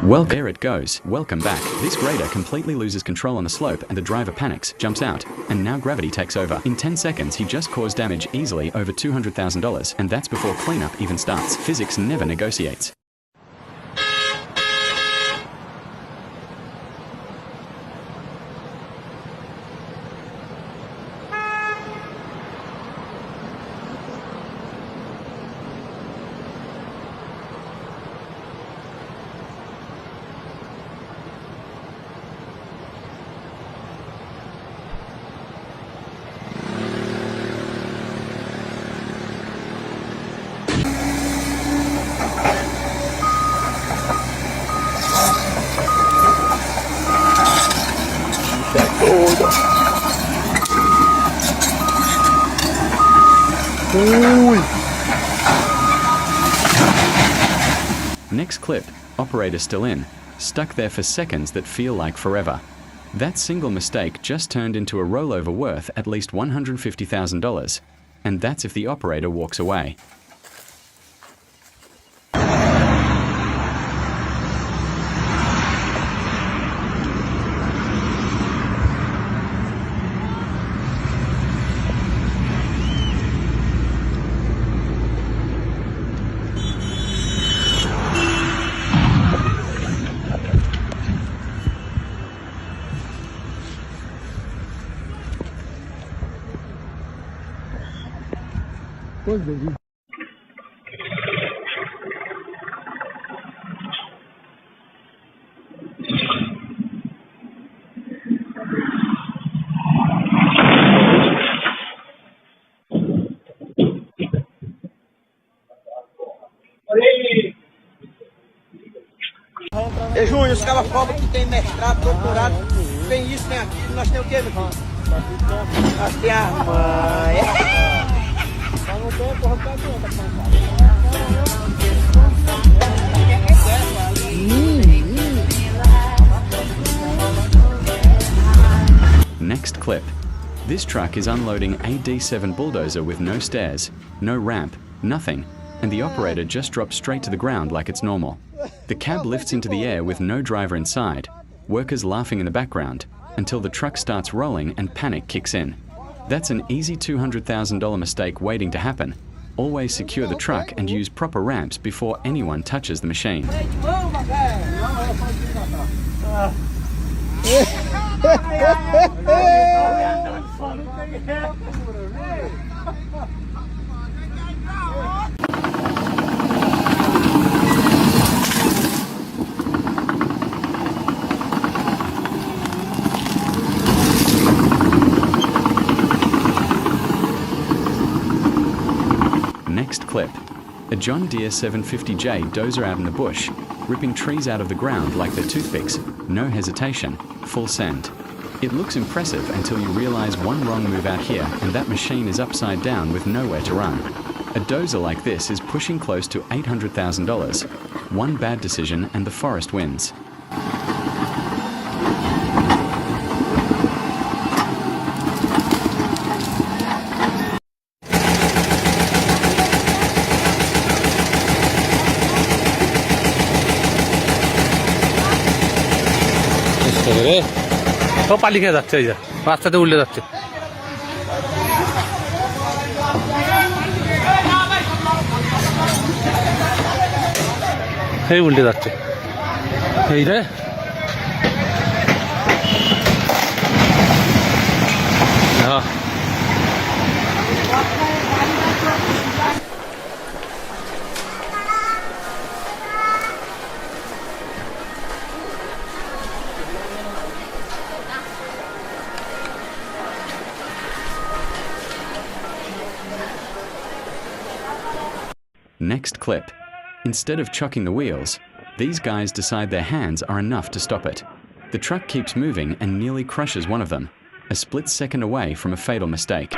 Well, there it goes. Welcome back. This grader completely loses control on the slope and the driver panics, jumps out, and now gravity takes over. In 10 seconds, he just caused damage easily over $200,000, and that's before cleanup even starts. Physics never negotiates. Next clip, operator still in, stuck there for seconds that feel like forever. That single mistake just turned into a rollover worth at least $150,000, and that's if the operator walks away. Júnior, os caras falam que tem mestrado, doutorado, tem isso, tem aquilo, nós temos o quê, meu filho? Nós temos a mãe. Next clip. This truck is unloading a D7 bulldozer with no stairs, no ramp, nothing, and the operator just drops straight to the ground like it's normal. The cab lifts into the air with no driver inside, workers laughing in the background, until the truck starts rolling and panic kicks in. That's an easy $200,000 mistake waiting to happen. Always secure the truck and use proper ramps before anyone touches the machine. Next clip. A John Deere 750J dozer out in the bush, ripping trees out of the ground like they're toothpicks, no hesitation, full send. It looks impressive until you realize one wrong move out here and that machine is upside down with nowhere to run. A dozer like this is pushing close to $800,000. One bad decision and the forest wins. সব পালি খেয়ে যাচ্ছে, এই যে রাস্তাতে উল্টে যাচ্ছে, এই উল্টে যাচ্ছে, এই রে হ্যাঁ। Next clip. Instead of chucking the wheels, these guys decide their hands are enough to stop it. The truck keeps moving and nearly crushes one of them, a split second away from a fatal mistake.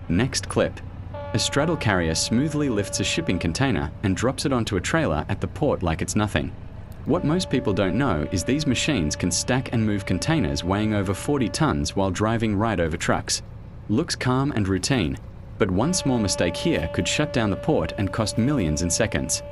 Next clip. A straddle carrier smoothly lifts a shipping container and drops it onto a trailer at the port like it's nothing. What most people don't know is these machines can stack and move containers weighing over 40 tons while driving right over trucks. Looks calm and routine, but one small mistake here could shut down the port and cost millions in seconds.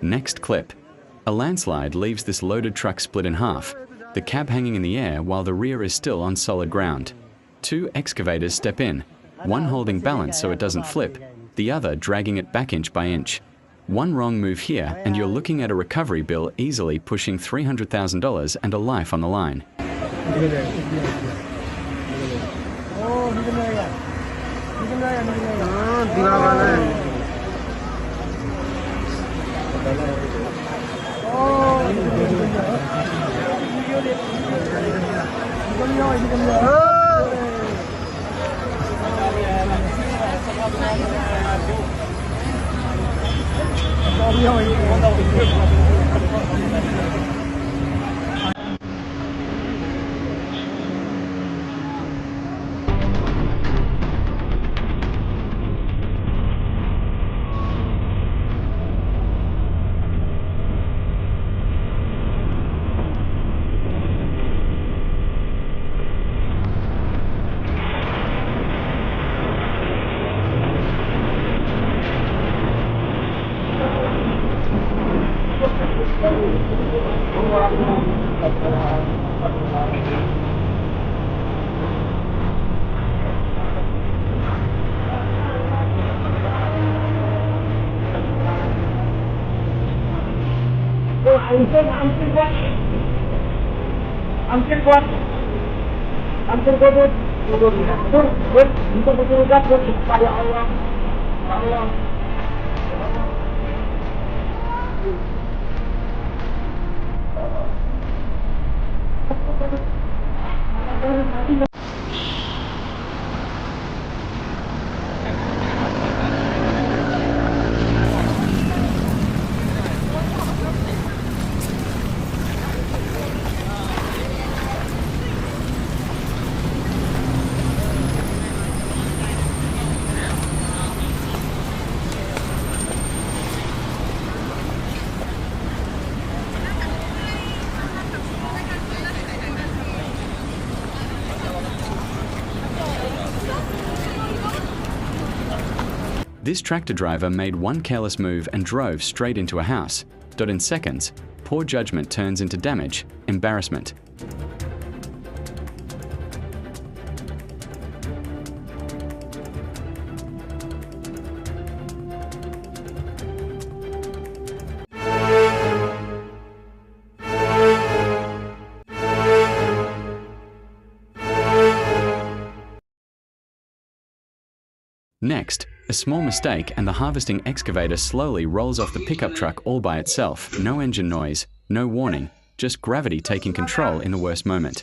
Next clip. A landslide leaves this loaded truck split in half, the cab hanging in the air while the rear is still on solid ground. Two excavators step in, one holding balance so it doesn't flip, the other dragging it back inch by inch. One wrong move here and you're looking at a recovery bill easily pushing $300,000 and a life on the line. This tractor driver made one careless move and drove straight into a house. In seconds, poor judgment turns into damage, embarrassment. Next, a small mistake and the harvesting excavator slowly rolls off the pickup truck all by itself. No engine noise, no warning, just gravity taking control in the worst moment.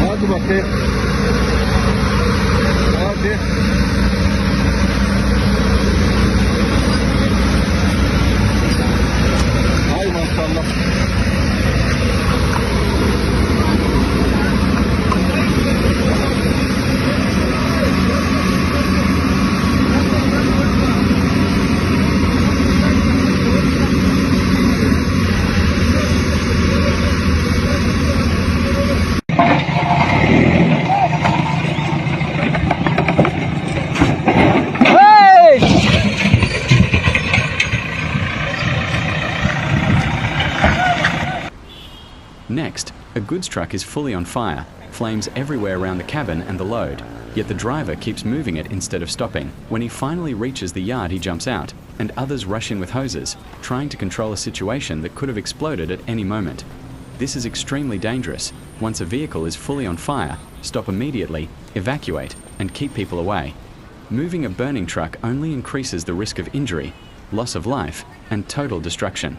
Hadi bakayım. Hadi. Hay maşallah. Next, a goods truck is fully on fire, flames everywhere around the cabin and the load, yet the driver keeps moving it instead of stopping. When he finally reaches the yard, he jumps out, and others rush in with hoses, trying to control a situation that could have exploded at any moment. This is extremely dangerous. Once a vehicle is fully on fire, stop immediately, evacuate, and keep people away. Moving a burning truck only increases the risk of injury, loss of life, and total destruction.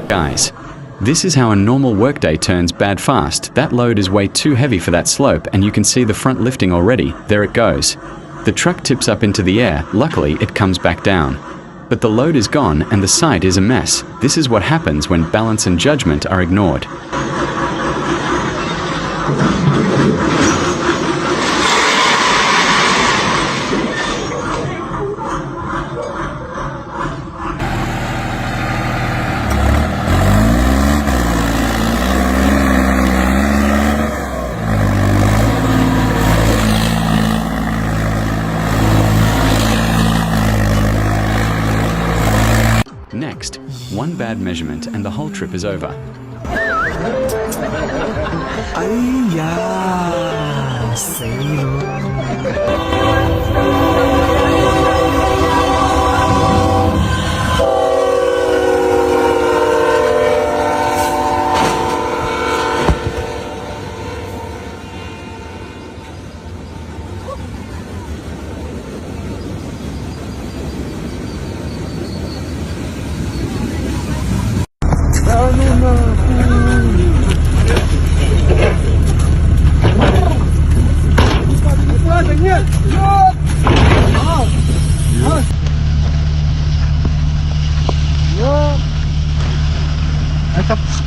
Guys, this is how a normal workday turns bad fast. That load is way too heavy for that slope, and you can see the front lifting already. There it goes. The truck tips up into the air. Luckily, it comes back down. But the load is gone and the site is a mess. This is what happens when balance and judgment are ignored. Next, one bad measurement and the whole trip is over.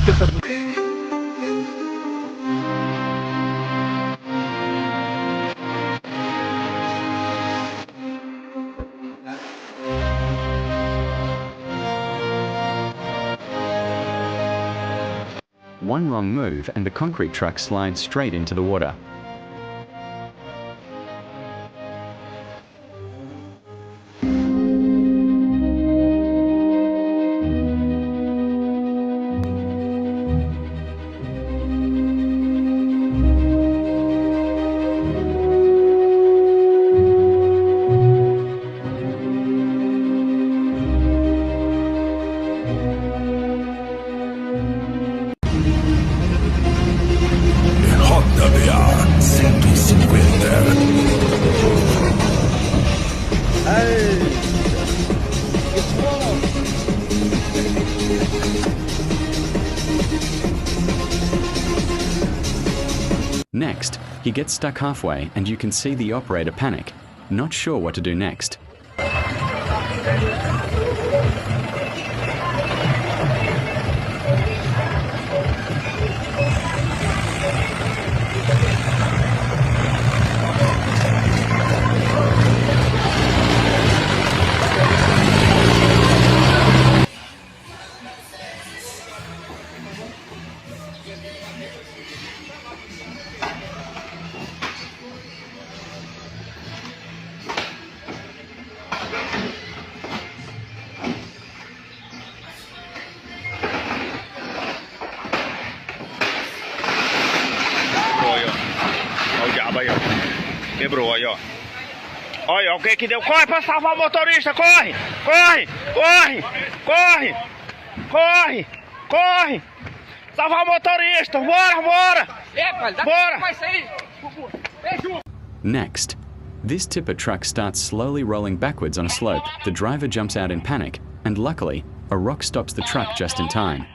One wrong move and the concrete truck slides straight into the water. JBA 150. Next, he gets stuck halfway and you can see the operator panic, not sure what to do next. Quebrou aí, ó. Olha, alguém que deu. Corre pra salvar o motorista, corre! Corre! Corre! Corre! Corre! Corre! Salvar o motorista! Bora, bora! Bora! Next, this tipper truck starts slowly rolling backwards on a slope. The driver jumps out in panic, and luckily, a rock stops the truck just in time.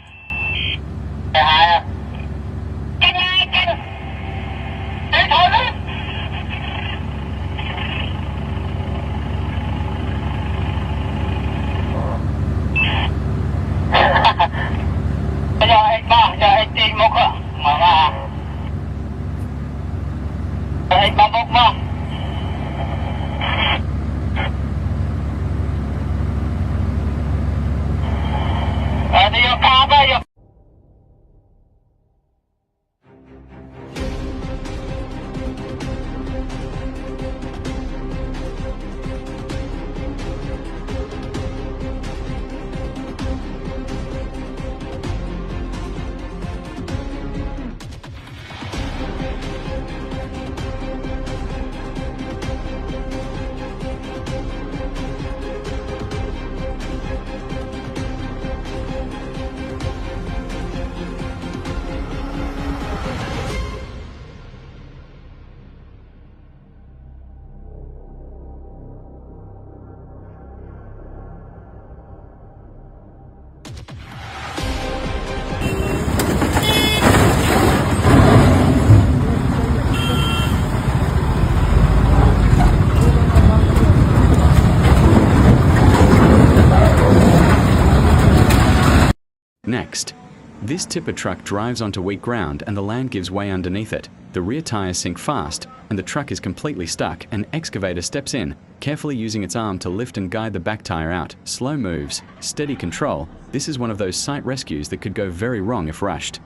Next, this tipper truck drives onto weak ground and the land gives way underneath it. The rear tires sink fast and the truck is completely stuck. An excavator steps in, carefully using its arm to lift and guide the back tire out. Slow moves, steady control. This is one of those site rescues that could go very wrong if rushed.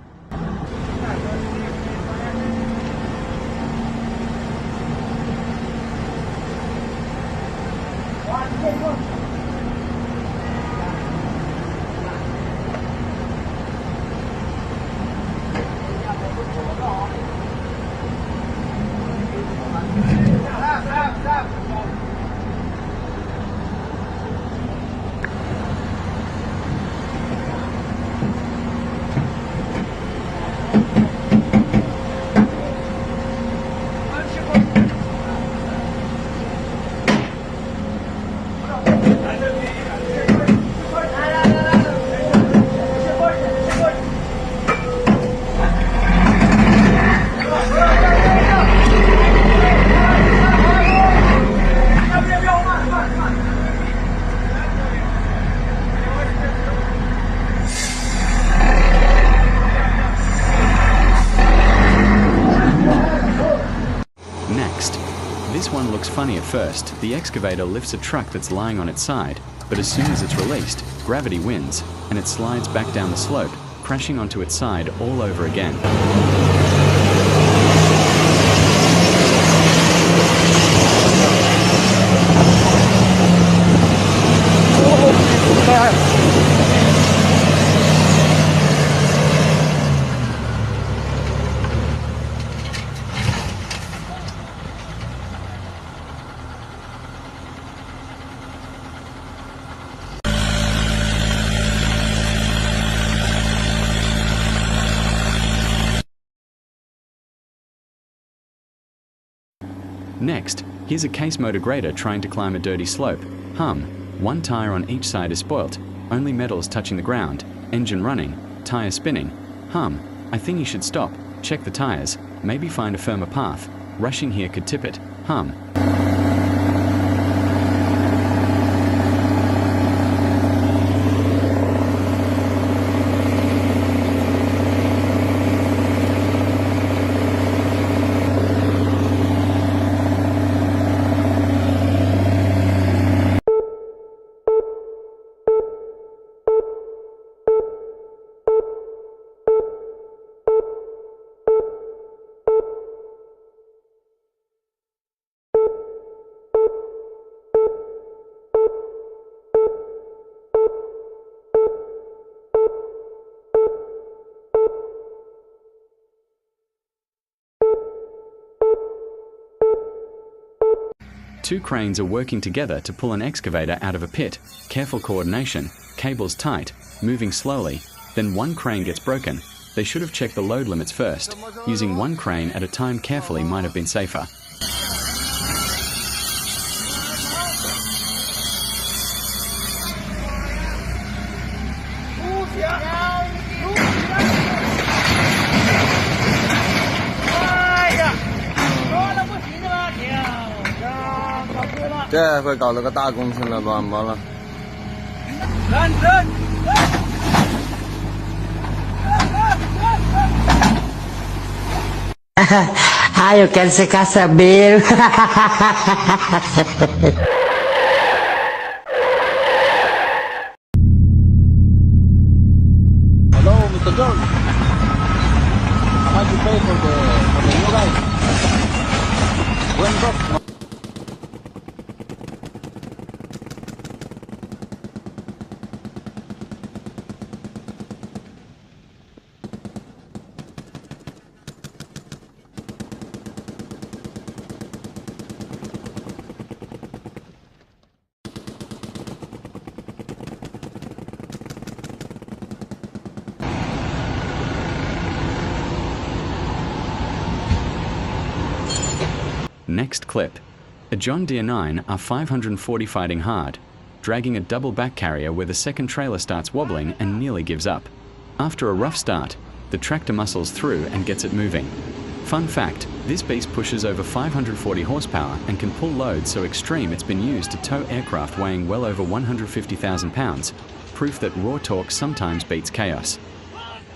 This one looks funny at first. The excavator lifts a truck that's lying on its side, but as soon as it's released, gravity wins, and it slides back down the slope, crashing onto its side all over again. Next, here's a case motor grader trying to climb a dirty slope. Hum, one tire on each side is spoilt, only metals touching the ground, engine running, tire spinning. Hum, I think you should stop, check the tires, maybe find a firmer path. Rushing here could tip it. Hum. Two cranes are working together to pull an excavator out of a pit. Careful coordination, cables tight, moving slowly. Then one crane gets broken. They should have checked the load limits first. Using one crane at a time carefully might have been safer. Thế phải搞了个大工程了吧？完了。Ah, eu quero ser caçabeiro. Hello, Mr. John. How much you pay for the new guy? $1. Next clip. A John Deere 9 R540 fighting hard, dragging a double back carrier where the second trailer starts wobbling and nearly gives up. After a rough start, the tractor muscles through and gets it moving. Fun fact, this beast pushes over 540 horsepower and can pull loads so extreme it's been used to tow aircraft weighing well over 150,000 pounds, proof that raw torque sometimes beats chaos.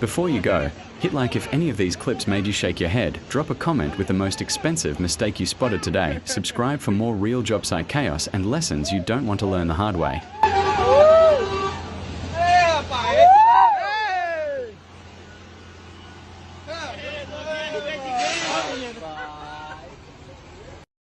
Before you go, hit like if any of these clips made you shake your head, drop a comment with the most expensive mistake you spotted today, subscribe for more real job site chaos and lessons you don't want to learn the hard way.